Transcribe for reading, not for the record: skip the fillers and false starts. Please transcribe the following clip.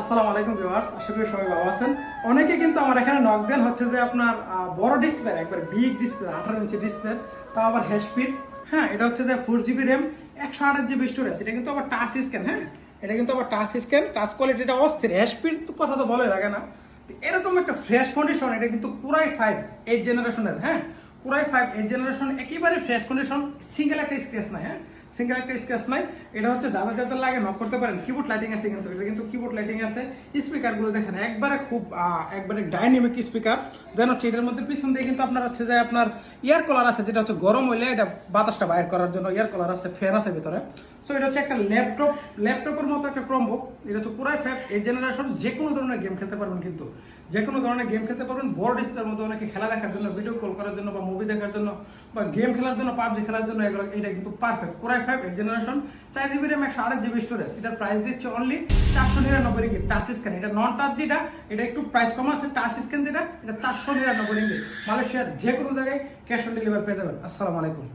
আসসালামু আলাইকুম ভিউয়ার্স, আশা করি সবাই ভালো আছেন। অনেকে কিন্তু আমার এখানে নক দেন হচ্ছে যে আপনার বড় ডিসপ্লে, একবার বিগ ডিসপ্লে 18 ইঞ্চি ডিসপ্লে, তাও আবার হ্যাশপিড। হ্যাঁ, এটা হচ্ছে যে 4GB র্যাম, 128GB স্টোরেজ। এটা কিন্তু আবার টাচ স্ক্যান। হ্যাঁ, এটা কিন্তু আবার টাচ স্ক্যান, টাচ কোয়ালিটিটা অস্থির। হ্যাশপিড কথা তো বলে লাগে না। এরকম একটা ফ্রেশ কন্ডিশন, এটা কিন্তু পুরাই 8 জেনারেশনের। হ্যাঁ, পুরাই 8 জেনারেশন, একেবারে ফ্রেশ কন্ডিশন, সিঙ্গেল একটা স্ক্র্যাচ নাই। হ্যাঁ, সিঙ্গেল একটা স্ক্র্যাচ নাই। এটা হচ্ছে যাদের যাদের লাগে নক করতে পারেন। কিবোর্ড লাইটিং আছে, কিন্তু এটা কিন্তু কিবোর্ড লাইটিং আছে। স্পিকারগুলো দেখেন একবারে খুব একবারে ডাইনামিক স্পিকার। দেন হচ্ছে এটার মধ্যে পিছন দিয়ে কিন্তু আপনার হচ্ছে যে আপনার ইয়ার কলার আছে, যেটা হচ্ছে গরম হইলে এটা বাতাসটা বাইর করার জন্য ইয়ার কলার আছে, ফ্যান আছে ভিতরে। সো এটা হচ্ছে একটা ল্যাপটপের মতো একটা ক্রোমবুক। এটা হচ্ছে পুরাই 8 জেনারেশন। যে কোনো ধরনের গেম খেলতে পারবেন, কিন্তু যে কোনো ধরনের গেম খেলতে পারবেন। বড় ডিসপ্লের মধ্যে অনেকে খেলা দেখার জন্য, ভিডিও কল করার জন্য, বা মুভি দেখার জন্য, বা গেম খেলার জন্য, পাবজি খেলার জন্য এগুলো, এটা কিন্তু পারফেক্ট। পুরাই 8 generation, 4GB RAM, 128GB storage. এটার প্রাইস দিচ্ছে অনলি 499 রিঙ্গিত। টাচ স্ক্যান, এটা নন টাচ যেটা, এটা একটু প্রাইস কম আছে। টাচ স্ক্যান যেটা, এটা 499 রিঙ্গিত। মালয়েশিয়ার যে কোনো জায়গায় ক্যাশ অন ডেলিভারি পেয়ে যাবেন। আসসালামু আলাইকুম।